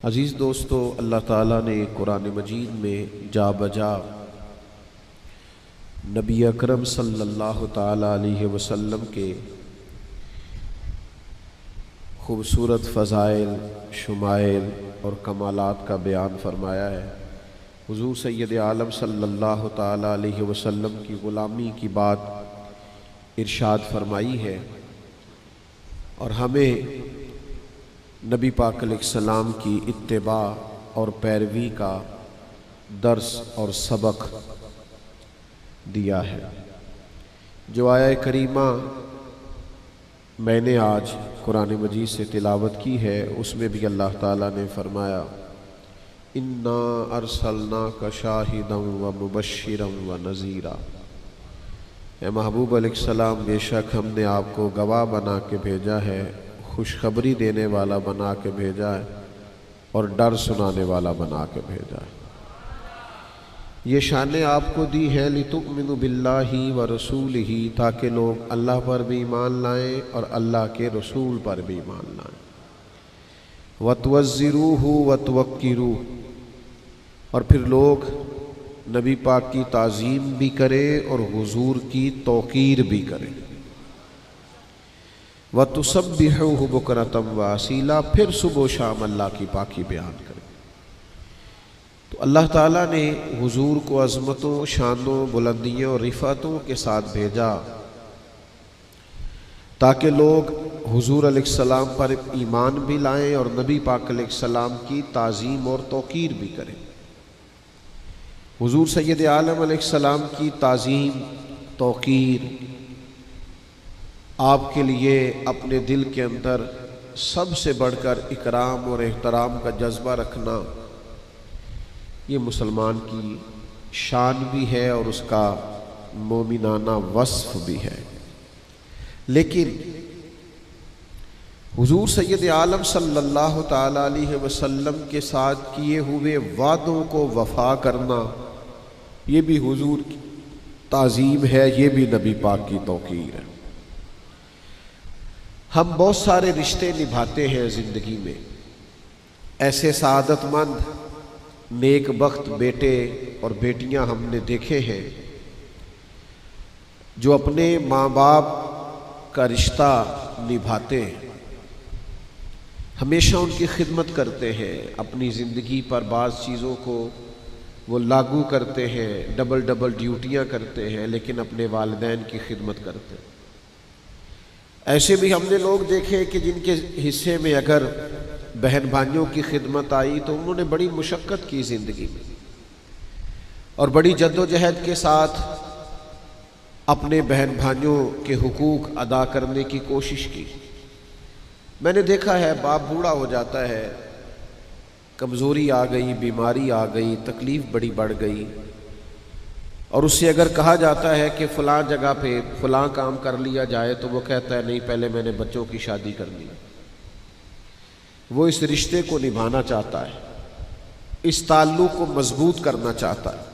अज़ीज़ दोस्तों, अल्लाह ताला ने कुरान मजीद में जा बजा नबी अकरम सल्लल्लाहु ताला अलैहि वसल्लम के खूबसूरत फ़ज़ाइल, शुमाइल और कमालात का बयान फरमाया है। हुज़ूर सैयद आलम सल्लल्लाहु ताला अलैहि वसल्लम की ग़ुलामी की बात इरशाद फरमाई है और हमें नबी पाक अलैहिस्सलाम की इत्तिबा और पैरवी का दर्स और सबक दिया है। जो आया करीमा मैंने आज कुरान मजीद से तिलावत की है, उसमें भी अल्लाह ताला ने फरमाया, इन्ना अरसलनाका शाहिदन व मुबश्शिरन व नज़ीरा। ए महबूब अलैहिस्सलाम, बेशक हमने आपको गवाह बना के भेजा है, खुशखबरी देने वाला बना के भेजा है और डर सुनाने वाला बना के भेजा है। ये शाने आपको दी है लितुमिनु बिल्लाहि व रसूलिही, ताकि लोग अल्लाह पर भी ईमान लाएं और अल्लाह के रसूल पर भी ईमान लाएं। वतवज़्ज़िरूहु वतवक्किरूहु, और फिर लोग नबी पाक की ताज़ीम भी करें और हुजूर की तौक़ीर भी करें। वतुसब्बिहुहु बुकरतम व असीला, फिर सुबह शाम अल्लाह की पाकी बयान करें। तो अल्लाह ताला ने हुजूर को अज़मतों, शानों, बुलंदियों और रिफ़ातों के साथ भेजा ताकि लोग हुजूर अलैहिस्सलाम पर ईमान भी लाएं और नबी पाक अलैहिस्सलाम की ताज़ीम और तौक़ीर भी करें। हुजूर सैयद आलम अलैहिस्सलाम की ताज़ीम, तौक़ीर आपके लिए अपने दिल के अंदर सबसे बढ़कर इकराम और एहतराम का जज्बा रखना, ये मुसलमान की शान भी है और उसका मोमिनाना वस्फ भी है। लेकिन हुजूर सैयद आलम सल्लल्लाहु ताला अलैहि वसल्लम के साथ किए हुए वादों को वफा करना, ये भी हुजूर की ताज़ीम है, ये भी नबी पाक की तौक़ीर है। हम बहुत सारे रिश्ते निभाते हैं ज़िंदगी में। ऐसे सादतमंद नेक बख्त बेटे और बेटियां हमने देखे हैं जो अपने माँ बाप का रिश्ता निभाते हैं, हमेशा उनकी खिदमत करते हैं, अपनी ज़िंदगी पर बाज़ चीज़ों को वो लागू करते हैं, डबल डबल ड्यूटियाँ करते हैं, लेकिन अपने वालिदैन की खिदमत करते हैं। ऐसे भी हमने लोग देखे कि जिनके हिस्से में अगर बहन भाइयों की खिदमत आई तो उन्होंने बड़ी मुशक्क़त की ज़िंदगी में और बड़ी जद्दोजहद के साथ अपने बहन भाइयों के हुकूक अदा करने की कोशिश की। मैंने देखा है बाप बूढ़ा हो जाता है, कमज़ोरी आ गई, बीमारी आ गई, तकलीफ़ बड़ी बढ़ गई, और उससे अगर कहा जाता है कि फ़लाँ जगह पे फ़लाँ काम कर लिया जाए तो वो कहता है नहीं, पहले मैंने बच्चों की शादी करनी है। वो इस रिश्ते को निभाना चाहता है, इस ताल्लुक़ को मज़बूत करना चाहता है।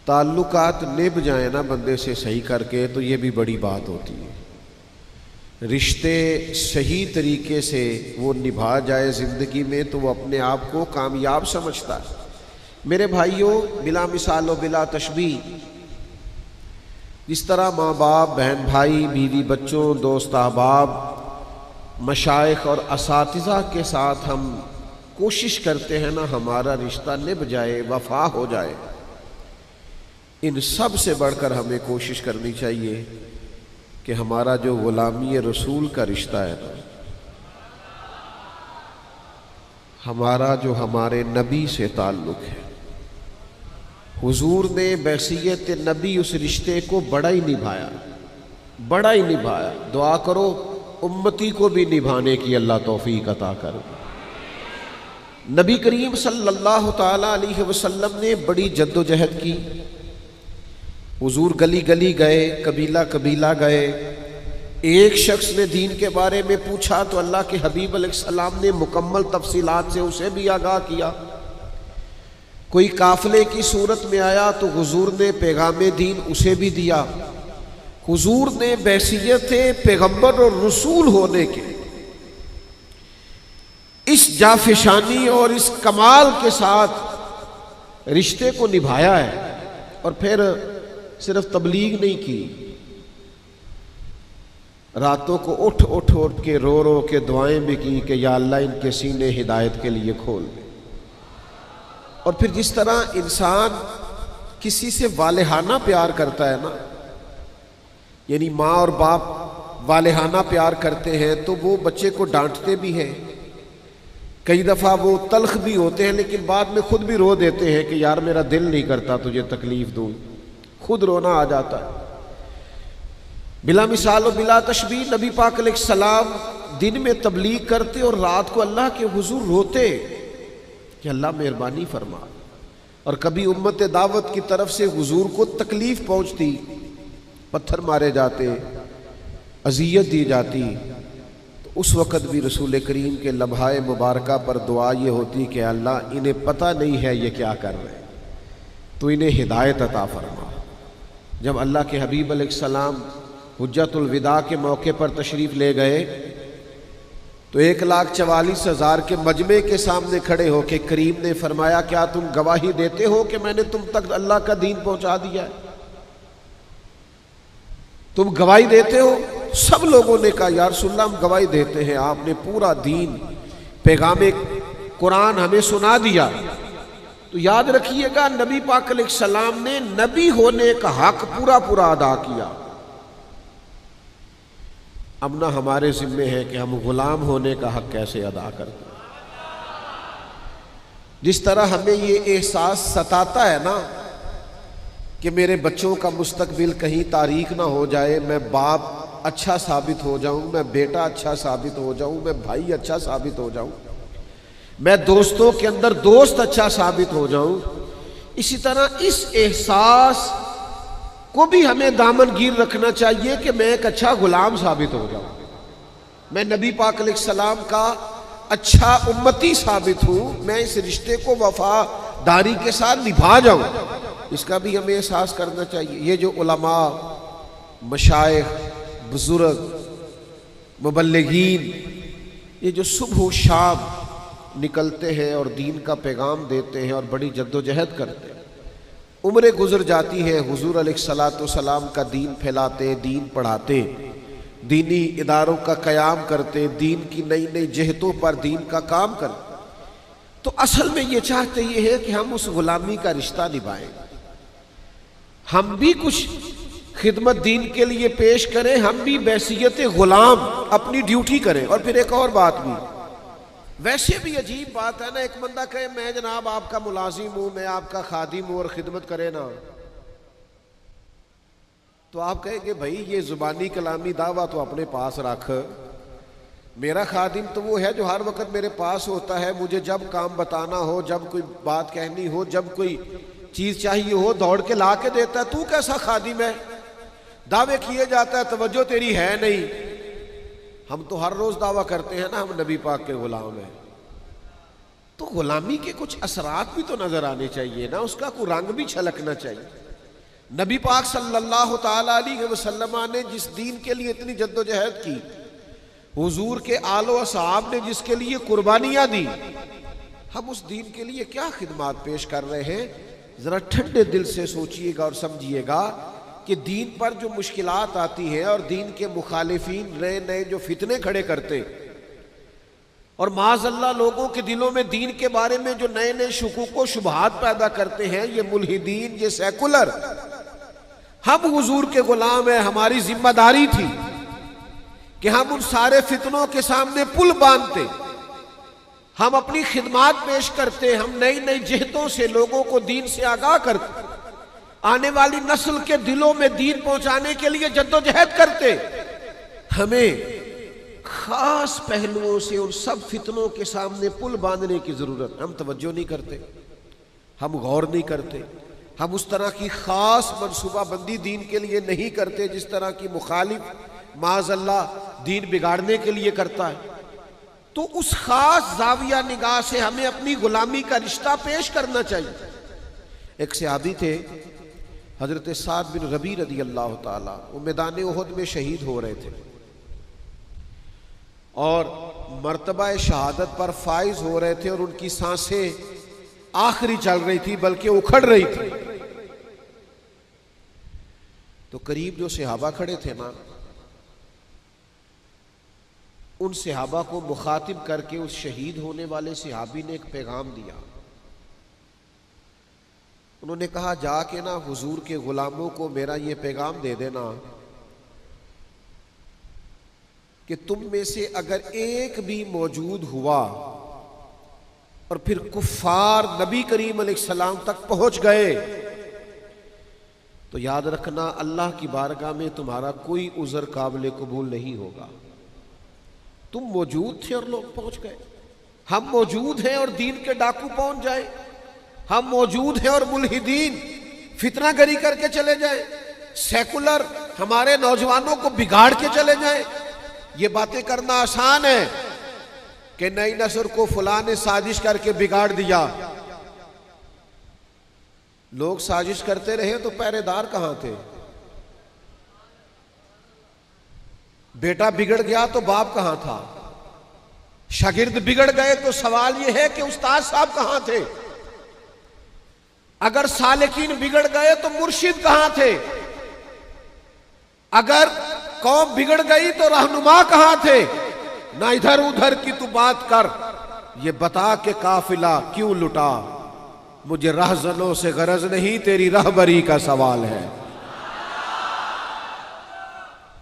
ताल्लुकात निभ जाए ना बंदे से सही करके तो ये भी बड़ी बात होती है। रिश्ते सही तरीके से वो निभा जाए ज़िंदगी में तो वो अपने आप को कामयाब समझता है। मेरे भाइयों, बिला मिसाल और बिला तशबीह, जिस तरह माँ बाप, बहन भाई, बीवी बच्चों, दोस्त अहबाब, मशाइख और असातिज़ा के साथ हम कोशिश करते हैं ना हमारा रिश्ता निभ जाए, वफा हो जाए, इन सब से बढ़कर हमें कोशिश करनी चाहिए कि हमारा जो ग़ुलामी रसूल का रिश्ता है ना, हमारा जो हमारे नबी से ताल्लुक़ है, हुजूर ने बैसियत नबी उस रिश्ते को बड़ा ही निभाया, बड़ा ही निभाया। दुआ करो उम्मती को भी निभाने की अल्लाह तौफीक अता करे। नबी करीम सल्लल्लाहु ताला अलैहि वसल्लम ने बड़ी जद्दोजहद की। हुजूर गली गली गए, कबीला कबीला गए। एक शख्स ने दीन के बारे में पूछा तो अल्लाह के हबीब अलैहिस्सलाम ने मुकम्मल तफसीलात से उसे भी आगाह किया। कोई काफिले की सूरत में आया तो हुजूर ने पैगाम दीन उसे भी दिया। हुजूर ने बैसियत पैगम्बर और रसूल होने के इस जाफिशानी और इस कमाल के साथ रिश्ते को निभाया है। और फिर सिर्फ तबलीग नहीं की, रातों को उठ उठ उठ के रो रो के दुआएं भी की कि या अल्लाह इनके सीने हिदायत के लिए खोल दे। और फिर जिस तरह इंसान किसी से वालेहाना प्यार करता है ना, यानी माँ और बाप वालेहाना प्यार करते हैं, तो वो बच्चे को डांटते भी हैं, कई दफ़ा वो तल्ख भी होते हैं, लेकिन बाद में खुद भी रो देते हैं कि यार मेरा दिल नहीं करता तुझे तकलीफ दूँ, खुद रोना आ जाता है। बिला मिसाल और बिला तशबीह नबी पाक अलैहिस्सलाम दिन में तबलीग करते और रात को अल्लाह के हुजूर रोते कि अल्लाह मेहरबानी फरमा। और कभी उम्मत दावत की तरफ से हुजूर को तकलीफ पहुंचती, पत्थर मारे जाते, अजियत दी जाती, तो उस वक़्त भी रसूल करीम के लम्हाए मुबारका पर दुआ ये होती कि अल्लाह इन्हें पता नहीं है ये क्या कर रहे हैं, तो इन्हें हिदायत अता फरमा। जब अल्लाह के हबीब अलैहिस्सलाम हुज्जतुल विदा के मौके पर तशरीफ़ ले गए तो 1,44,000 के मजमे के सामने खड़े होकर करीम ने फरमाया, क्या तुम गवाही देते हो कि मैंने तुम तक अल्लाह का दीन पहुंचा दिया है? तुम गवाही देते हो? सब लोगों ने कहा या रसूलल्लाह हम गवाही देते हैं, आपने पूरा दीन पैगाम कुरान हमें सुना दिया। तो याद रखिएगा नबी पाक अलैहिस्सलाम ने नबी होने का हक पूरा पूरा अदा किया। अब ना हमारे जिम्मे है कि हम गुलाम होने का हक कैसे अदा करते हैं। जिस तरह हमें ये एहसास सताता है ना कि मेरे बच्चों का मुस्तकबिल कहीं तारीक ना हो जाए, मैं बाप अच्छा साबित हो जाऊं, मैं बेटा अच्छा साबित हो जाऊं, मैं भाई अच्छा साबित हो जाऊं, मैं दोस्तों के अंदर दोस्त अच्छा साबित हो जाऊं, इसी तरह इस एहसास को भी हमें दामनगीर रखना चाहिए कि मैं एक अच्छा गुलाम साबित हो जाऊं, मैं नबी पाक अलैहिस्सलाम का अच्छा उम्मती साबित हूं, मैं इस रिश्ते को वफादारी के साथ निभा जाऊं, इसका भी हमें एहसास करना चाहिए। ये जो उलमा, मशाइख, बुजुर्ग, मुबल्लिगीन, ये जो सुबह शाम निकलते हैं और दीन का पैगाम देते हैं और बड़ी जद्दोजहद करते हैं, उम्रें गुजर जाती है, हुजूर अलैहिस्सलाम का दीन फैलाते, दीन पढ़ाते, दीनी इदारों का क़याम करते, दीन की नई नई जहतों पर दीन का काम करते, तो असल में ये चाहते ये है कि हम उस गुलामी का रिश्ता निभाएं, हम भी कुछ खिदमत दीन के लिए पेश करें, हम भी बैसियत गुलाम अपनी ड्यूटी करें। और फिर एक और बात भी, वैसे भी अजीब बात है ना, एक बंदा कहे मैं जनाब आपका मुलाजिम हूं, मैं आपका खादिम हूं और खिदमत करे ना, तो आप कहेंगे भाई ये जुबानी कलामी दावा तो अपने पास रख, मेरा खादिम तो वो है जो हर वक्त मेरे पास होता है, मुझे जब काम बताना हो, जब कोई बात कहनी हो, जब कोई चीज चाहिए हो दौड़ के ला के देता है। तू कैसा खादिम है? दावे किए जाता है तवज्जो तेरी है नहीं। हम तो हर रोज दावा करते हैं ना हम नबी पाक के गुलाम हैं, तो गुलामी के कुछ असरात भी तो नजर आने चाहिए ना, उसका कोई रंग भी छलकना चाहिए। नबी पाक सल्लल्लाहु ताला अलैहि वसल्लम ने जिस दीन के लिए इतनी जद्दोजहद की, हुजूर के आलो असहाब ने जिसके लिए कुर्बानियां दी, हम उस दीन के लिए क्या खिदमत पेश कर रहे हैं? जरा ठंडे दिल से सोचिएगा और समझिएगा कि दीन पर जो मुश्किलात आती है और दीन के मुखालिफीन नए नए जो फितने खड़े करते और माज़अल्लाह लोगों के दिलों में दीन के बारे में जो नए नए शुकूक व शुबहात पैदा करते हैं, ये मुल्हिदीन, ये सेकुलर, हम हुजूर के गुलाम हैं। हमारी जिम्मेदारी थी कि हम उन सारे फितनों के सामने पुल बांधते, हम अपनी खिदमात पेश करते, हम नई नई जहतों से लोगों को दीन से आगाह करते, आने वाली नस्ल के दिलों में दीन पहुंचाने के लिए जद्दोजहद करते। हमें खास पहलुओं से उन सब फितनों के सामने पुल बांधने की जरूरत। हम तवज्जो नहीं करते, हम गौर नहीं करते, हम उस तरह की खास मनसूबाबंदी दीन के लिए नहीं करते जिस तरह की मुखालिफ माज़अल्लाह दीन बिगाड़ने के लिए करता है। तो उस खास जाविया निगाह से हमें अपनी गुलामी का रिश्ता पेश करना चाहिए। एक सहाबी थे हजरत साद बिन रबी रदी अल्लाह ताला, वो मैदान उहद में शहीद हो रहे थे और मर्तबा शहादत पर फाइज हो रहे थे और उनकी सांसें आखिरी चल रही थी बल्कि उखड़ रही थी, तो करीब जो सहाबा खड़े थे ना, उन सहाबा को मुखातिब करके उस शहीद होने वाले सहाबी ने एक पैगाम दिया। उन्होंने कहा, जाके ना हुजूर के गुलामों को मेरा ये पैगाम दे देना कि तुम में से अगर एक भी मौजूद हुआ और फिर कुफ्फार नबी करीम अलैहिस्सलाम तक पहुंच गए तो याद रखना अल्लाह की बारगाह में तुम्हारा कोई उज़र काबिल कबूल नहीं होगा। तुम मौजूद थे और लोग पहुंच गए, हम मौजूद हैं और दीन के डाकू पहुंच जाए, हम मौजूद हैं और मुल्हिदीन फितनागरी करके चले जाए, सेकुलर हमारे नौजवानों को बिगाड़ के चले जाए। ये बातें करना आसान है कि नई नस्ल को फलां ने साजिश करके बिगाड़ दिया। लोग साजिश करते रहे तो पहरेदार कहां थे? बेटा बिगड़ गया तो बाप कहां था? शागिर्द बिगड़ गए तो सवाल यह है कि उस्ताद साहब कहां थे? अगर सालिकीन बिगड़ गए तो मुर्शिद कहां थे? अगर कौम बिगड़ गई तो रहनुमा कहां थे? ना इधर उधर की तू बात कर, ये बता के काफिला क्यों लुटा। मुझे रहजनों से गरज नहीं, तेरी रहबरी का सवाल है।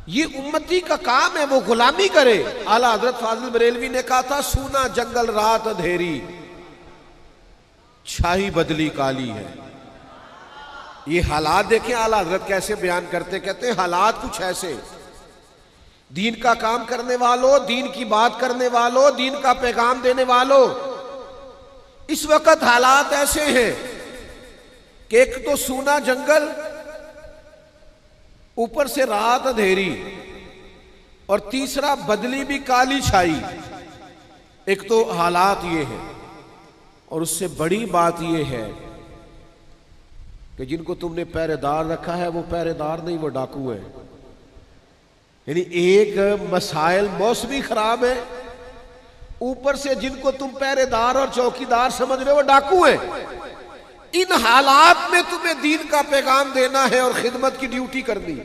ये उम्मती का काम है, वो गुलामी करे। आला हजरत फाजिल बरेलवी ने कहा था, सूना जंगल रात अंधेरी, छाई बदली काली है। ये हालात देखें आला हजरत कैसे बयान करते, कहते हैं हालात कुछ ऐसे, दीन का काम करने वालों, दीन की बात करने वालों, दीन का पैगाम देने वालों, इस वक्त हालात ऐसे हैं कि एक तो सूना जंगल, ऊपर से रात अंधेरी, और तीसरा बदली भी काली छाई। एक तो हालात ये है, और उससे बड़ी बात ये है कि जिनको तुमने पहरेदार रखा है वो पहरेदार नहीं, वो डाकू है। यानी एक मसाइल मौसमी खराब है, ऊपर से जिनको तुम पहरेदार और चौकीदार समझ रहे हो वो डाकू है। इन हालात में तुम्हें दीन का पैगाम देना है और खिदमत की ड्यूटी करनी।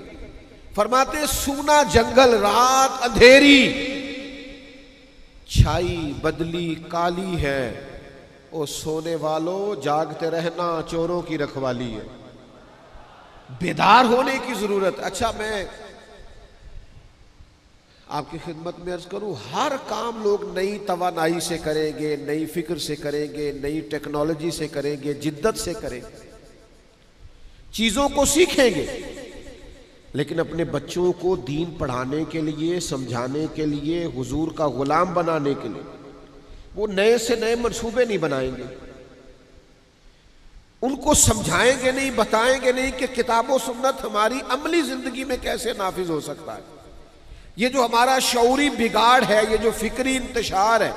फरमाते सूना जंगल रात अंधेरी, छाई बदली काली है, ओ सोने वालों जागते रहना, चोरों की रखवाली है। बेदार होने की जरूरत। अच्छा, मैं आपकी खिदमत में अर्ज करूं, हर काम लोग नई तवानाई से करेंगे, नई फिक्र से करेंगे, नई टेक्नोलॉजी से करेंगे, जिद्दत से करेंगे, चीजों को सीखेंगे, लेकिन अपने बच्चों को दीन पढ़ाने के लिए, समझाने के लिए, हुजूर का गुलाम बनाने के लिए वो नए से नए मंसूबे नहीं बनाएंगे। उनको समझाएंगे नहीं, बताएंगे नहीं कि किताबो सुन्नत हमारी अमली जिंदगी में कैसे नाफिज हो सकता है। ये जो हमारा शऊरी बिगाड़ है, ये जो फिक्री इंतशार है,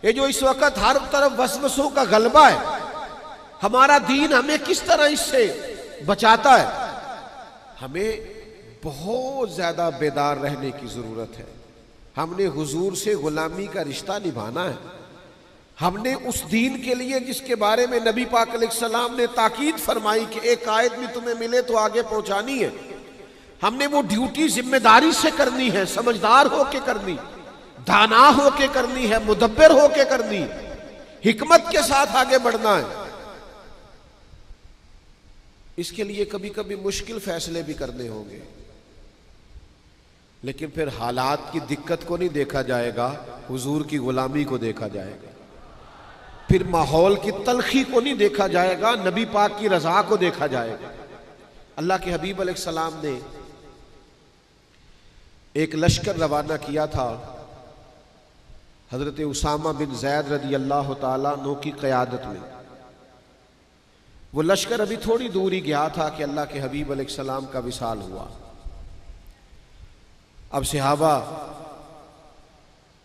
ये जो इस वक्त हर तरफ वसवसों का गलबा है, हमारा दीन हमें किस तरह इससे बचाता है। हमें बहुत ज्यादा बेदार रहने की जरूरत है। हमने हुजूर से गुलामी का रिश्ता निभाना है। हमने उस दीन के लिए जिसके बारे में नबी पाक अलैहिस्सलाम ने ताकीद फरमाई कि एक आयत भी तुम्हें मिले तो आगे पहुंचानी है, हमने वो ड्यूटी जिम्मेदारी से करनी है, समझदार होके करनी, दाना होके करनी है, मुदब्बिर होके करनी, हिकमत के साथ आगे बढ़ना है। इसके लिए कभी कभी मुश्किल फैसले भी करने होंगे, लेकिन फिर हालात की दिक्कत को नहीं देखा जाएगा, हुजूर की गुलामी को देखा जाएगा। फिर माहौल की तलखी को नहीं देखा जाएगा, नबी पाक की रजा को देखा जाएगा। अल्लाह के हबीब अलैहिस्सलाम ने एक लश्कर रवाना किया था हजरत उसामा बिन जैद रदी अल्लाह ताला अन्हु की क़यादत में। वो लश्कर अभी थोड़ी दूर ही गया था कि अल्लाह के हबीब अलैहिस्सलाम का विसाल हुआ। अब सहाबा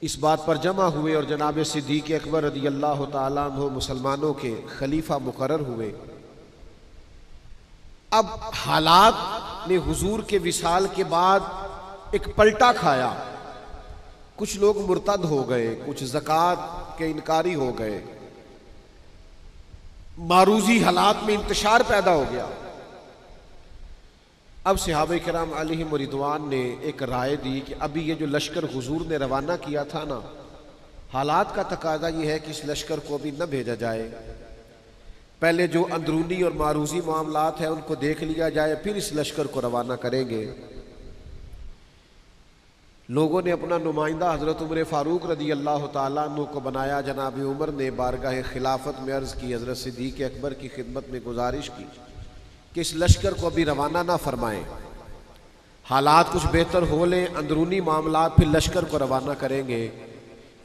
इस बात पर जमा हुए और जनाब सिद्दीक़ अकबर रदी अल्लाह ताला अन्हु मुसलमानों के खलीफा मुकर्रर हुए। अब हालात ने हुजूर के विसाल के बाद एक पलटा खाया। कुछ लोग मुर्तद हो गए, कुछ ज़कात के इनकारी हो गए, मारूजी हालात में इंतशार पैदा हो गया। अब सहाबा किराम अलैहिम रिदवान ने एक राय दी कि अभी ये जो लश्कर हुजूर ने रवाना किया था ना, हालात का तकाजा ये है कि इस लश्कर को अभी न भेजा जाए, पहले जो अंदरूनी और मारूजी मामलात हैं उनको देख लिया जाए, फिर इस लश्कर को रवाना करेंगे। लोगों ने अपना नुमाइंदा हज़रत उमर फ़ारूक रदी अल्लाह ताला अन्हु को बनाया। जनाब उमर ने बारगाह खिलाफत में अर्ज़ की, हज़रत सिद्दीक़ अकबर की खिदमत में गुजारिश की कि इस लश्कर को अभी रवाना ना फरमाएं, हालात कुछ बेहतर हो लें, अंदरूनी मामलात, फिर लश्कर को रवाना करेंगे।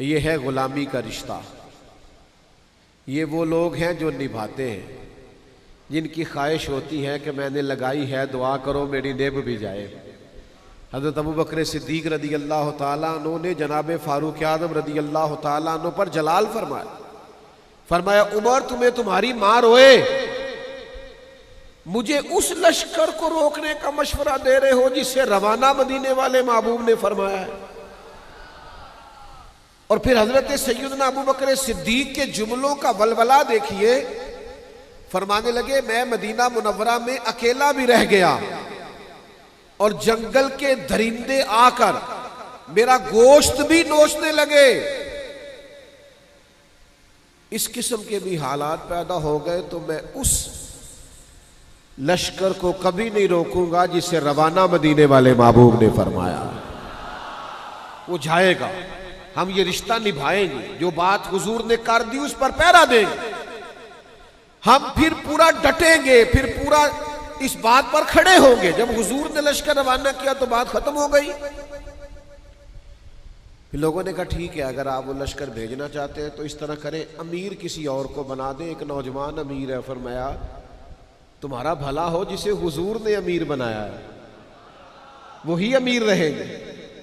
ये है ग़ुलामी का रिश्ता। ये वो लोग हैं जो निभाते हैं, जिनकी ख्वाहिश होती है कि मैंने लगाई है, दुआ करो मेरी नेब भी जाए। हज़रत अबू बकर सिद्दीक़ रदी अल्लाह ताला अन्हु ने जनाब फ़ारूक आज़म रदी अल्लाह ताला अन्हु पर जलाल फरमाया। फरमाया, उमर तुम्हें तुम्हारी माँ रोए, मुझे उस लश्कर को रोकने का मशवरा दे रहे हो जिससे रवाना मदीने वाले महबूब ने फरमाया है। और फिर हजरत सैयदना अबू बकर सिद्दीक के जुमलों का वलवला देखिए। फरमाने लगे, मैं मदीना मुनव्वरा में अकेला भी रह गया और जंगल के दरिंदे आकर मेरा गोश्त भी नोचने लगे। इस किस्म के भी हालात पैदा हो गए तो मैं उस लश्कर को कभी नहीं रोकूंगा जिसे रवाना मदीने वाले महबूब ने फरमाया। वो जाएगा, हम ये रिश्ता निभाएंगे, जो बात हुजूर ने कर दी उस पर पहरा देंगे, हम फिर पूरा डटेंगे, फिर पूरा इस बात पर खड़े होंगे। जब हुजूर ने लश्कर रवाना किया तो बात खत्म हो गई। फिर लोगों ने कहा ठीक है, अगर आप वो लश्कर भेजना चाहते हैं तो इस तरह करें, अमीर किसी और को बना दें। एक नौजवान अमीर है। फरमाया, तुम्हारा भला हो, जिसे हुजूर ने अमीर बनाया है वही अमीर रहेंगे।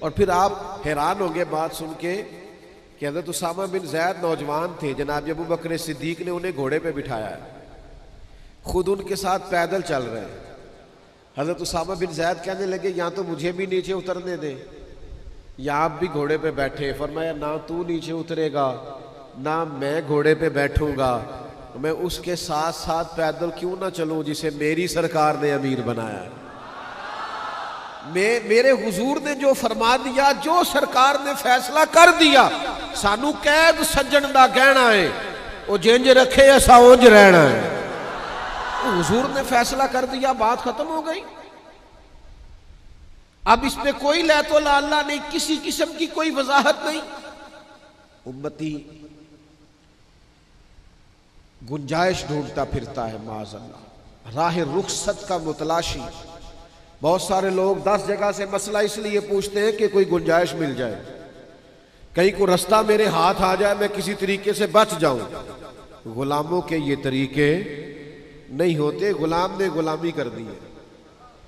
और फिर आप हैरान होंगे बात सुन के कि हज़रत उसामा बिन ज़ैद नौजवान थे, जनाब अबू बकर सिद्दीक ने उन्हें घोड़े पे बिठाया है, खुद उनके साथ पैदल चल रहे हैं। हज़रत उसामा बिन ज़ैद कहने लगे, या तो मुझे भी नीचे उतरने दे या आप भी घोड़े पे बैठे। फरमाया, ना तू नीचे उतरेगा ना मैं घोड़े पे बैठूंगा, मैं उसके साथ साथ पैदल क्यों ना चलूं जिसे मेरी सरकार ने अमीर बनाया है। मेरे हुजूर ने जो फरमा दिया, जो सरकार ने फैसला कर दिया, सानू कैद सज्जन दा कहना है, वो जिंज रखे ऐसा उंज रहना है। हुजूर ने फैसला कर दिया, बात खत्म हो गई। अब इसमें कोई लैतो लाला नहीं, किसी किस्म की कोई वजाहत नहीं। उम्मती गुंजाइश ढूंढता फिरता है, माज़अल्लाह, राह रुखसत का मुतलाशी। बहुत सारे लोग 10 जगह से मसला इसलिए पूछते हैं कि कोई गुंजाइश मिल जाए, कहीं को रास्ता मेरे हाथ आ जाए, मैं किसी तरीके से बच जाऊं। गुलामों के ये तरीके नहीं होते। गुलाम ने गुलामी कर दी है,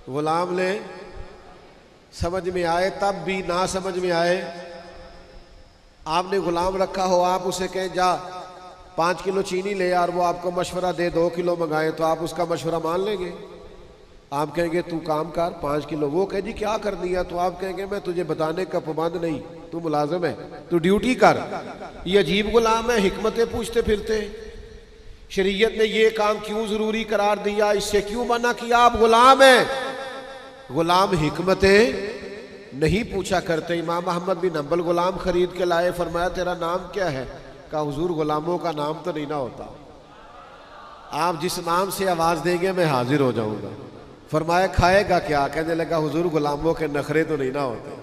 गुलाम ने समझ में आए तब भी, ना समझ में आए। आपने गुलाम रखा हो, आप उसे कहें जा 5 किलो चीनी ले यार, वो आपको मशवरा दे 2 किलो मंगाए, तो आप उसका मशवरा मान लेंगे? आप कहेंगे तू काम कर 5 किलो, वो कहे जी क्या कर दिया, तो आप कहेंगे मैं तुझे बताने का पाबंद नहीं, तू मुलाजिम है, तू ड्यूटी कर। ये अजीब गुलाम है, हिकमतें पूछते फिरते। शरीयत ने ये काम क्यों जरूरी करार दिया, इससे क्यों मना किया? आप गुलाम हैं। गुलाम हिकमतें नहीं पूछा करते। इमाम अहमद बिन हंबल गुलाम खरीद के लाए, फरमाया तेरा नाम क्या है? कहा हुजूर गुलामों का नाम तो नहीं ना होता, आप जिस नाम से आवाज देंगे मैं हाजिर हो जाऊंगा। फरमाया खाएगा क्या? कहने लगा हुजूर गुलामों के नखरे तो नहीं ना होते,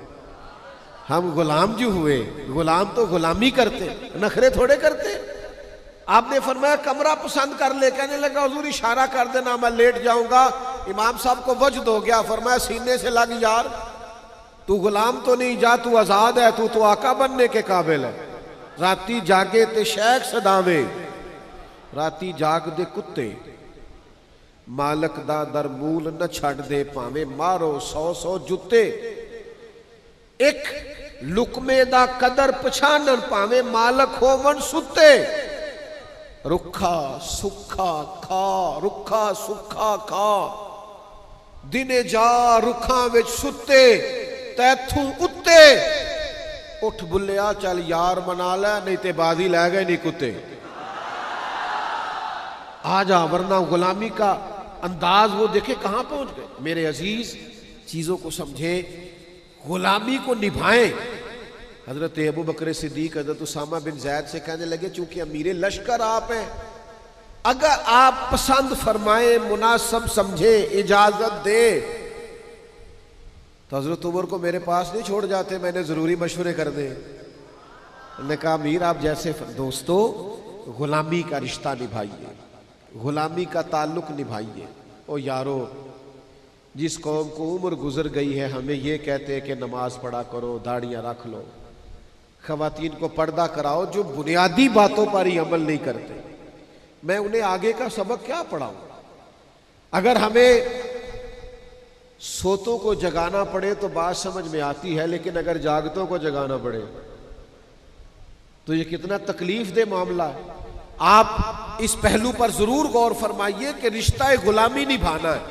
हम गुलाम जो हुए, गुलाम तो गुलामी करते, नखरे थोड़े करते। आपने फरमाया कमरा पसंद कर ले, कहने लगा हुजूर इशारा कर देना मैं लेट जाऊंगा। इमाम साहब को वजद हो गया, फरमाया सीने से लग यार, तू गुलाम तो नहीं, जा तू आजाद है, तू तो आका बनने के काबिल है। राती जागे ते शेख सदावे, राती जाग दे कुत्ते, मालक दा दर मूल न छड़ दे, भावे मारो 100 जुत्ते। एक लुकमे दा कदर पछानन, भावे मालक होवन सुते। रुखा सुखा खा, रुखा सुखा खा, दिने जा रुखा विच सुते, तैथू उत्ते। उठ बुलिया चल यार मना लै, नहीं ते बाजी लै गए नहीं कुत्ते। आ जा, वरना गुलामी का अंदाज वो देखे कहां पहुंच गए। मेरे अजीज, चीजों को समझे, गुलामी को निभाएं। हजरत अबू बकर सिद्दीक हजरत उसामा बिन जैद से कहने लगे, चूंकि अमीर लश्कर आप हैं, अगर आप पसंद फरमाए, मुनासिब समझे, इजाजत दे, तो हजरत उमर को मेरे पास नहीं छोड़ जाते, मैंने जरूरी मशवरे कर दे। उन्होंने कहा, अमीर आप जैसे दोस्तों, गुलामी का रिश्ता निभाइए, गुलामी का ताल्लुक निभाइए। ओ यारो, जिस कौम को उम्र गुजर गई है, हमें ये कहते हैं कि नमाज पढ़ा करो, दाढ़ियाँ रख लो, खवातीन को पर्दा कराओ, जो बुनियादी बातों पर ही अमल नहीं करते, मैं उन्हें आगे का सबक क्या पढ़ाऊं? अगर हमें सोतों को जगाना पड़े तो बात समझ में आती है, लेकिन अगर जागतों को जगाना पड़े तो ये कितना तकलीफ दे मामला है। आप इस पहलू पर जरूर गौर फरमाइए कि रिश्ता गुलामी निभाना है।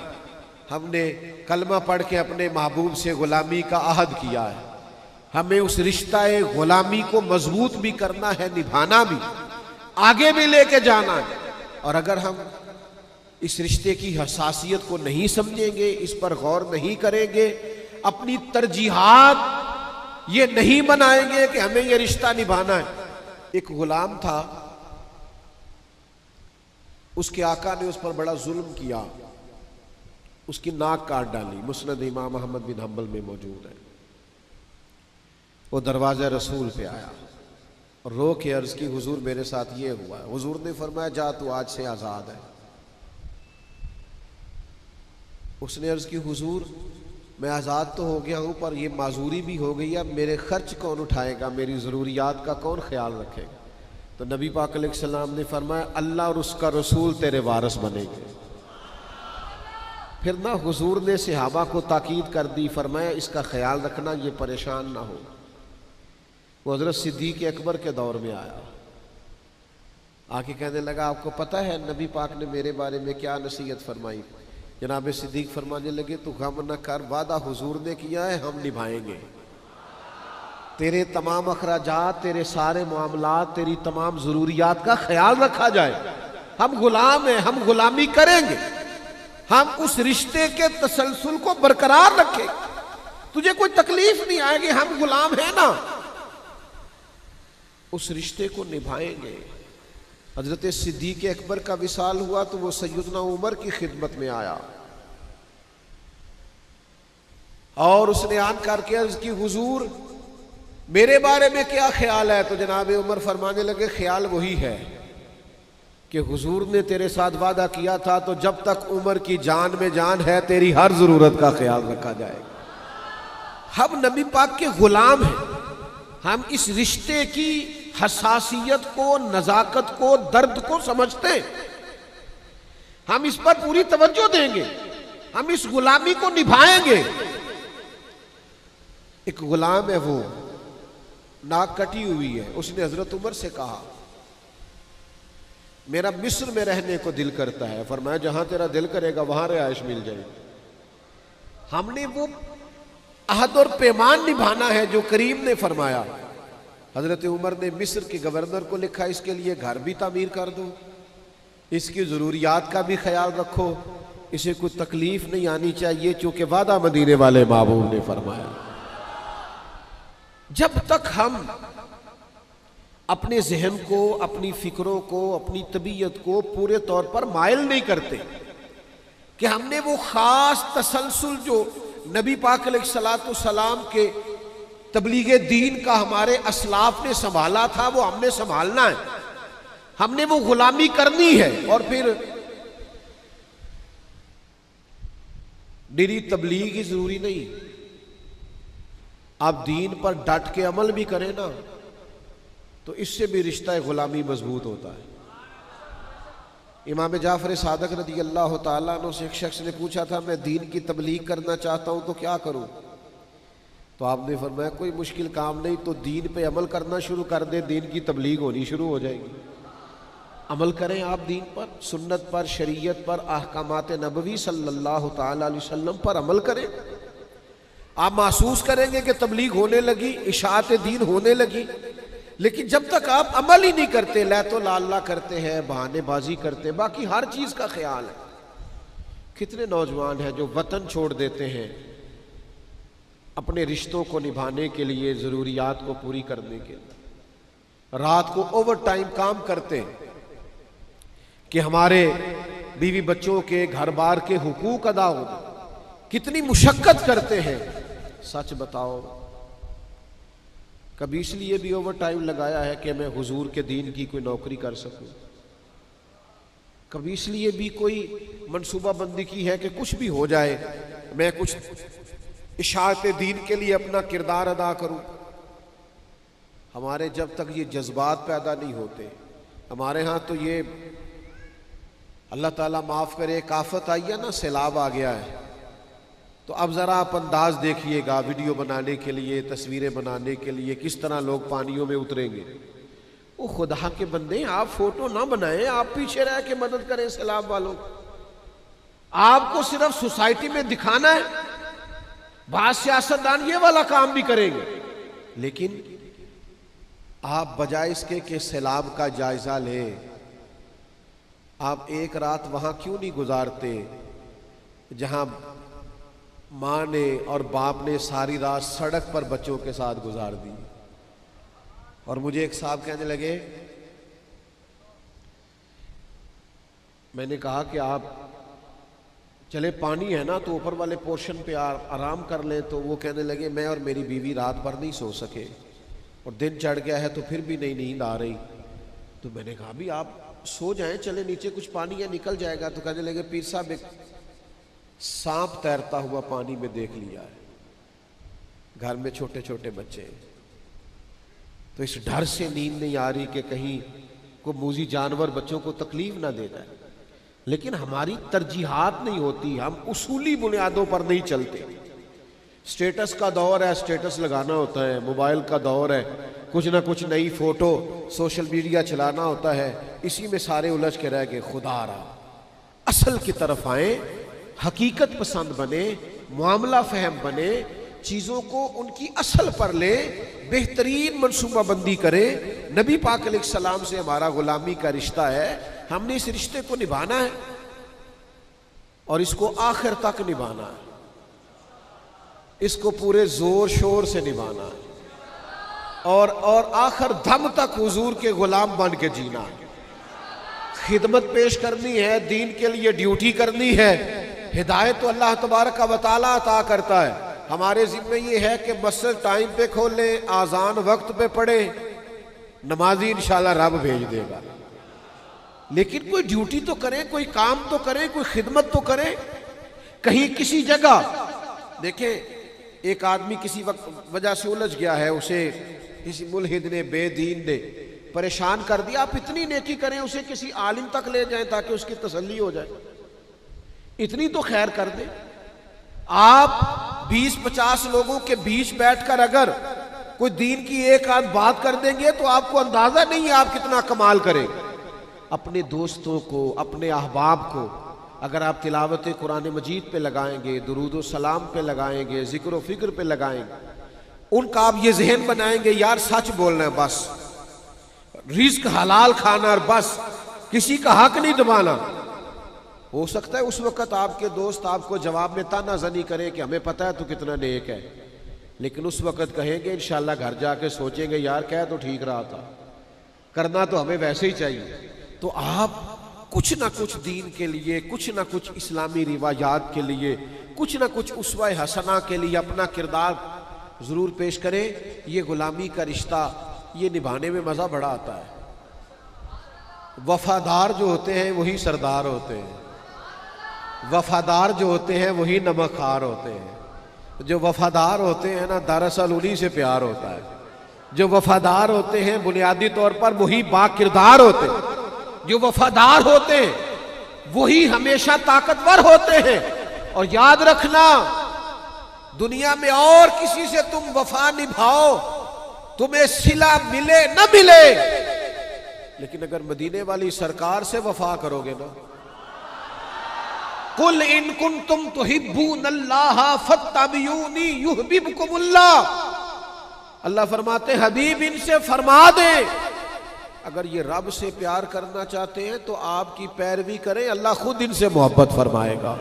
हमने कलमा पढ़ के अपने महबूब से गुलामी का अहद किया है, हमें उस रिश्ता गुलामी को मजबूत भी करना है, निभाना भी, आगे भी लेके जाना है। और अगर हम इस रिश्ते की हसासियत को नहीं समझेंगे, इस पर गौर नहीं करेंगे, अपनी तरजीहात ये नहीं बनाएंगे कि हमें ये रिश्ता निभाना है। एक गुलाम था, उसके आका ने उस पर बड़ा जुल्म किया, उसकी नाक काट डाली। मुस्नद इमाम अहमद बिन हंबल में मौजूद है। वो दरवाज़े रसूल पे आया और रो के अर्ज की, हुजूर मेरे साथ ये हुआ है। हुजूर ने फरमाया, जा तू आज से आज़ाद है। उसने अर्ज की, हुजूर मैं आज़ाद तो हो गया हूँ, पर ये माजूरी भी हो गई, अब मेरे खर्च कौन उठाएगा, मेरी ज़रूरियात का कौन ख्याल रखेगा? तो नबी पाक अलैहिस्सलाम ने फरमाया, अल्लाह और उसका रसूल तेरे वारिस बनेंगे। फिर ना हुजूर ने सहाबा को ताकीद कर दी, फरमाया इसका ख्याल रखना, ये परेशान ना हो। वो हज़रत सिद्दीक़ अकबर के दौर में आया, आके कहने लगा, आपको पता है नबी पाक ने मेरे बारे में क्या नसीहत फरमाई? जनाब सिद्दीक़ फरमाने लगे, तू गम न कर, वादा हुजूर ने किया है, हम निभाएंगे। तेरे तमाम अखराजात, तेरे सारे मामलात, तेरी तमाम ज़रूरियात का ख्याल रखा जाए। हम गुलाम हैं, हम गुलामी करेंगे, हम उस रिश्ते के तसलसल को बरकरार रखें, तुझे कोई तकलीफ नहीं आएगी, हम गुलाम हैं ना, उस रिश्ते को निभाएंगे। हजरत सिद्दीक़ अकबर का विसाल हुआ तो वो सैयदना उमर की खिदमत में आया और उसने आन करके अर्ज की, हुजूर मेरे बारे में क्या ख्याल है? तो जनाब उमर फरमाने लगे, ख्याल वही है कि हुजूर ने तेरे साथ वादा किया था, तो जब तक उमर की जान में जान है, तेरी हर जरूरत का ख्याल रखा जाएगा। हम नबी पाक के गुलाम हैं, हम इस रिश्ते की हसासियत को, नजाकत को, दर्द को समझते हैं, हम इस पर पूरी तवज्जो देंगे, हम इस गुलामी को निभाएंगे। एक गुलाम है, वो नाक कटी हुई है, उसने हजरत उमर से कहा, मेरा मिस्र में रहने को दिल करता है। फरमाया, जहां तेरा दिल करेगा वहां रिहाइश मिल जाएगी। हमने वो अहद और पैमान निभाना है जो करीम ने फरमाया। हजरत उमर ने मिस्र के गवर्नर को लिखा, इसके लिए घर भी तामीर कर दो, इसकी ज़रूरियात का भी ख्याल रखो, इसे कोई तकलीफ नहीं आनी चाहिए, चूंकि वादा मदीने वाले महबूब ने फरमाया। जब तक हम अपने जहन को, अपनी फिक्रों को, अपनी तबीयत को पूरे तौर पर मायल नहीं करते कि हमने वो खास तसलसल जो नबी पाक अलैहिस्सलाम के तबलीगे दीन का हमारे असलाफ ने संभाला था, वो हमने संभालना है, हमने वो गुलामी करनी है। और फिर निरी तबलीग ही जरूरी नहीं, आप दीन पर डट के अमल भी करें ना, तो इससे भी रिश्ता गुलामी मजबूत होता है। इमाम जाफर सादक रज़ी अल्लाह तआला अन्हु से एक शख्स ने पूछा था, मैं दीन की तबलीग करना चाहता हूं तो क्या करूं? तो आपने फरमाया, कोई मुश्किल काम नहीं, तो दीन पे अमल करना शुरू कर दे, दीन की तबलीग होनी शुरू हो जाएगी। अमल करें आप दीन पर, सुन्नत पर, शरीयत पर, अहकामात नबवी सल्लल्लाहु तआला अलैहि वसल्लम पर अमल करें। आप महसूस करेंगे कि तबलीग होने लगी, इशाअत दीन होने लगी, लेकिन जब तक आप अमल ही नहीं करते, लैतो लाल्ला करते हैं, बहानेबाजी करते हैं, बाकी हर चीज का ख्याल है। कितने नौजवान हैं जो वतन छोड़ देते हैं अपने रिश्तों को निभाने के लिए, जरूरियात को पूरी करने के लिए, रात को ओवर टाइम काम करते हैं कि हमारे बीवी बच्चों के, घर बार के हुकूक अदा हो। कितनी मुशक्कत करते हैं। सच बताओ, कभी इसलिए भी ओवर टाइम लगाया है कि मैं हुजूर के दीन की कोई नौकरी कर सकूं? कभी इसलिए भी कोई मंसूबाबंदी की है कि कुछ भी हो जाए, मैं कुछ इशाअत दीन के लिए अपना किरदार अदा करूं? हमारे जब तक ये जज्बात पैदा नहीं होते, हमारे यहाँ तो ये अल्लाह ताला माफ़ करे, एक आफत आई है ना, सैलाब आ गया है, तो अब ज़रा आप अंदाज देखिएगा, वीडियो बनाने के लिए, तस्वीरें बनाने के लिए किस तरह लोग पानियों में उतरेंगे। वो खुदा के बंदे, आप फोटो ना बनाएं, आप पीछे रह के मदद करें सैलाब वालों को। आपको सिर्फ सोसाइटी में दिखाना है, बाद सियासतदान ये वाला काम भी करेंगे, लेकिन आप बजाय इसके कि सैलाब का जायजा लें, आप एक रात वहां क्यों नहीं गुजारते जहां माँ ने और बाप ने सारी रात सड़क पर बच्चों के साथ गुजार दी। और मुझे एक साहब कहने लगे, मैंने कहा कि आप चले पानी है ना तो ऊपर वाले पोर्शन पे आराम कर लें, तो वो कहने लगे मैं और मेरी बीवी रात भर नहीं सो सके और दिन चढ़ गया है तो फिर भी नहीं नींद आ रही। तो मैंने कहा भी आप सो जाएं, चले नीचे कुछ पानी है निकल जाएगा। तो कहने लगे पीर साहब एक सांप तैरता हुआ पानी में देख लिया है, घर में छोटे छोटे बच्चे हैं, तो इस डर से नींद नहीं आ रही कि कहीं को मूजी जानवर बच्चों को तकलीफ ना दे जाए। लेकिन हमारी तरजीहात नहीं होती, हम उसूली बुनियादों पर नहीं चलते। स्टेटस का दौर है, स्टेटस लगाना होता है, मोबाइल का दौर है, कुछ ना कुछ नई फोटो सोशल मीडिया चलाना होता है, इसी में सारे उलझ के रह गए। खुदा रहा असल की तरफ आए, हकीकत पसंद बने, मामला फहम बने, चीजों को उनकी असल पर ले, बेहतरीन मनसूबाबंदी करे। नबी पाक अलैहिस्सलाम से हमारा गुलामी का रिश्ता है, हमने इस रिश्ते को निभाना है और इसको आखिर तक निभाना है, इसको पूरे जोर शोर से निभाना है और आखिर दम तक हुजूर के गुलाम बन के जीना है। खिदमत पेश करनी है, दीन के लिए ड्यूटी करनी है। हिदायत तो अल्लाह तबारक व तआला अता करता है, हमारे जिम्मे ये है कि मस्जिद टाइम पे खोलें, आजान वक्त पे पढ़ें, नमाजी इंशाल्लाह रब भेज देगा। लेकिन कोई ड्यूटी तो करें, कोई काम तो करें, कोई खिदमत तो करें। कहीं किसी जगह देखें एक आदमी किसी वजह से उलझ गया है, उसे किसी मुल्हिद ने, बेदीन ने परेशान कर दिया, आप इतनी नेकी करें, उसे किसी आलिम तक ले जाएं ताकि उसकी तसल्ली हो जाए, इतनी तो खैर कर दें। आप 20-50 लोगों के बीच बैठकर अगर कोई दीन की एक आध बात कर देंगे तो आपको अंदाजा नहीं है आप कितना कमाल करेंगे। अपने दोस्तों को, अपने अहबाब को अगर आप तिलावत कुरान मजीद पे लगाएंगे, दुरूद सलाम पे लगाएंगे, जिक्र फिक्र पे लगाएंगे, उनका आप ये जहन बनाएंगे यार सच बोलना है, बस रिज्क हलाल खाना और बस किसी का हक नहीं दबाना। हो सकता है उस वक्त आपके दोस्त आपको जवाब में तानाज़नी करें कि हमें पता है तू कितना नेक है, लेकिन उस वक्त कहेंगे इंशाल्लाह घर जाके सोचेंगे यार कह तो ठीक रहा था, करना तो हमें वैसे ही चाहिए। तो आप कुछ ना कुछ दीन के लिए, कुछ ना कुछ इस्लामी रिवायात के लिए, कुछ ना कुछ उसवा हसना के लिए अपना किरदार ज़रूर पेश करें। ये गुलामी का रिश्ता, ये निभाने में मज़ा बड़ा आता है। वफादार जो होते हैं वही सरदार होते हैं, वफादार जो होते हैं वही नमकखार होते हैं। जो वफादार होते हैं ना, दरअसल उन्हीं से प्यार होता है। जो वफादार होते हैं बुनियादी तौर पर वही बाकिरदार होते हैं। जो वफादार होते हैं वही हमेशा ताकतवर होते हैं। और याद रखना, दुनिया में और किसी से तुम वफा निभाओ, तुम्हें सिला मिले न मिले, लेकिन अगर मदीने वाली सरकार से वफा करोगे ना, कुल इन कुंतुम तुहिब्बूनल्लाह फत्तबिऊनी युहब्बुकुमुल्लाह। अल्लाह फरमाते हबीब इनसे फरमा दे अगर ये रब से प्यार करना चाहते हैं तो आपकी पैरवी करें, अल्लाह खुद इनसे मोहब्बत फरमाएगा।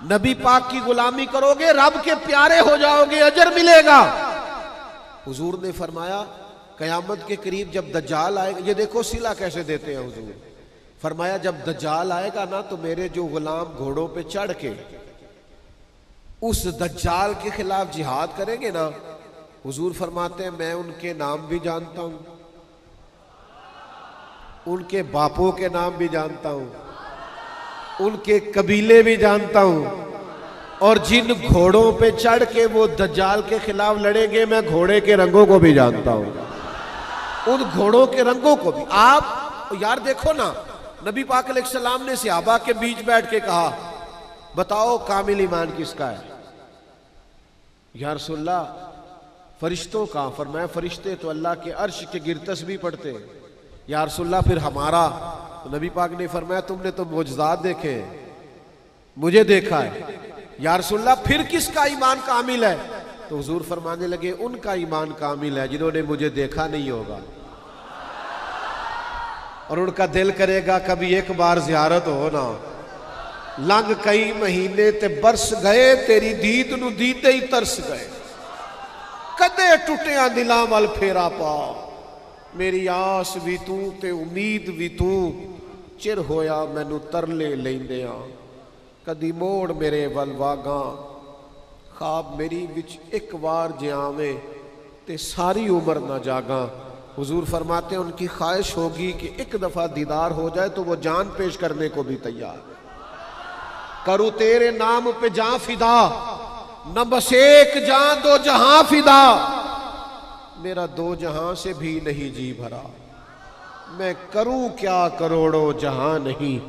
नबी पाक की गुलामी करोगे, रब के प्यारे हो जाओगे, अजर मिलेगा। हुजूर ने फरमाया कयामत के करीब जब दज्जाल आएगा, ये देखो सिला कैसे देते हैं हुजूर, फरमाया जब दज्जाल आएगा ना तो मेरे जो गुलाम घोड़ों पे चढ़ के उस दज्जाल के खिलाफ जिहाद करेंगे ना, हुजूर फरमाते हैं मैं उनके नाम भी जानता हूं, उनके बापों के नाम भी जानता हूं, उनके कबीले भी जानता हूं, और जिन घोड़ों पे चढ़ के वो दज्जाल के खिलाफ लड़ेंगे मैं घोड़े के रंगों को भी जानता हूं, उन घोड़ों के रंगों को भी। आप यार देखो ना, नबी पाक अलैहिस्सलाम ने सहाबा के बीच बैठ के कहा बताओ कामिल ईमान किसका है? या रसूलल्लाह फरिश्तों का। फरमाया फरिश्ते तो अल्लाह के अर्श के गिर तस्बीह पढ़ते। या रसूलल्लाह फिर हमारा? तो नबी पाक ने फरमाया तुमने तो मोजज़ात देखे, मुझे देखा है। या रसूलल्लाह फिर किसका ईमान कामिल है? तो हुजूर फरमाने लगे उनका ईमान कामिल है जिन्होंने मुझे देखा नहीं होगा और उनका दिल करेगा कभी एक बार ज़ियारत हो ना। लंघ कई महीने ते बरस गए, तेरी दीद नूं दीदे ही तरस गए, कदे टुटिया दिलां वल फेरा पा, मेरी आस भी तू ते उम्मीद भी तू, चिर होया मैनू तरले लैंदियां, कदी मोड़ मेरे वल वागा, ख्वाब मेरी विच एक बार जियावे ते सारी उम्र ना जागा। हुजूर फरमाते हैं उनकी ख्वाहिश होगी कि एक दफा दीदार हो जाए तो वो जान पेश करने को भी तैयार। करूं तेरे नाम पे जान फिदा, न बस एक जान दो जहां फिदा, मेरा दो जहां से भी नहीं जी भरा, मैं करूं क्या करोड़ों जहां नहीं।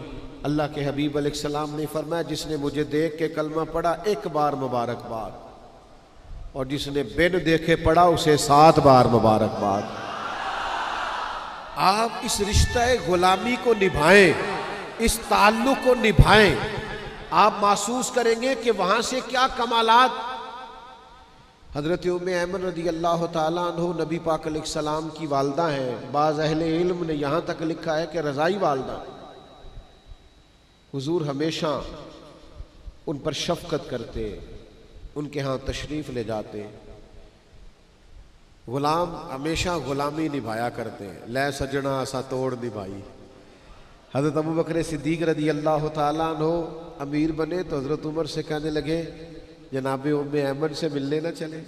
अल्लाह के हबीब अलैहिस्सलाम ने फरमाया जिसने मुझे देख के कलमा पढ़ा एक बार मुबारकबाद, और जिसने बिन देखे पढ़ा उसे 7 बार मुबारकबाद। आप इस रिश्ता गुलामी को निभाएं, इस ताल्लुक को निभाएं, आप महसूस करेंगे कि वहां से क्या कमालात। हजरत उम्मे ऐमन रदी अल्लाह ताला अन्हु नबी पाक अलैहिस्सलाम की वालदा हैं। बाज़ अहले इल्म ने यहाँ तक लिखा है कि रज़ाई वालदा। हुजूर हमेशा उन पर शफकत करते, उनके यहाँ तशरीफ़ ले जाते, गुलाम हमेशा गुलामी निभाया करते हैं। लै सजना असा तोड़ निभाई। हज़रत अबू बकर सिद्दीक़ रदी अल्लाह ताला अन्हु अमीर बने तो हज़रत उमर से कहने लगे जनाब उम्मे ऐमन से मिलने न चले,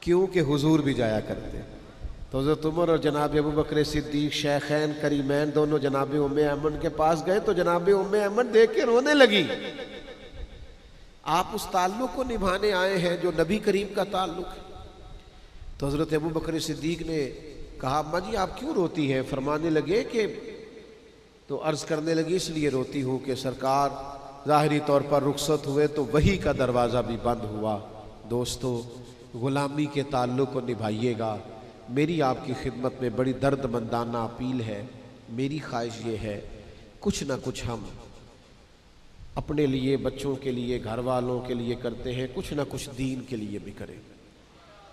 क्योंकि हुजूर भी जाया करते। तो हज़रत उमर और जनाब अबू बकर सिद्दीक़ शेखैन करीमैन दोनों जनाब उम्मे ऐमन के पास गए तो जनाब उम्मे ऐमन देख के रोने लगी। आप उस ताल्लुक़ को निभाने आए हैं जो नबी करीम का ताल्लुक़ है। तो हज़रत अबू बकर सिद्दीक़ ने कहा अम्मा जी आप क्यों रोती हैं? फरमाने लगे कि तो अर्ज़ करने लगी इसलिए रोती हूँ कि सरकार ज़ाहिरी तौर पर रुखसत हुए तो वही का दरवाज़ा भी बंद हुआ। दोस्तों ग़ुलामी के ताल्लुक़ को निभाइएगा। मेरी आपकी खिदमत में बड़ी दर्दमंदाना अपील है। मेरी ख्वाहिश ये है कुछ ना कुछ हम अपने लिए, बच्चों के लिए, घर वालों के लिए करते हैं, कुछ ना कुछ दीन के लिए भी करें।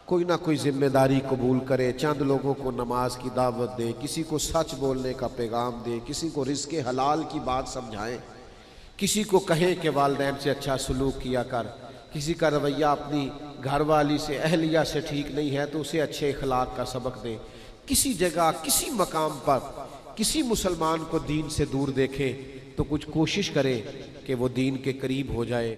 कोई ना कोई जिम्मेदारी कबूल करे, चंद लोगों को नमाज की दावत दे, किसी को सच बोलने का पैगाम दे, किसी को रिज़्क़े हलाल की बात समझाएं, किसी को कहें कि वालिदैन से अच्छा सलूक किया कर, किसी का रवैया अपनी घरवाली से, अहलिया से ठीक नहीं है तो उसे अच्छे अखलाक का सबक दें। किसी जगह, किसी मकाम पर किसी मुसलमान को दीन से दूर देखे तो कुछ कोशिश करे कि वो दीन के करीब हो जाए।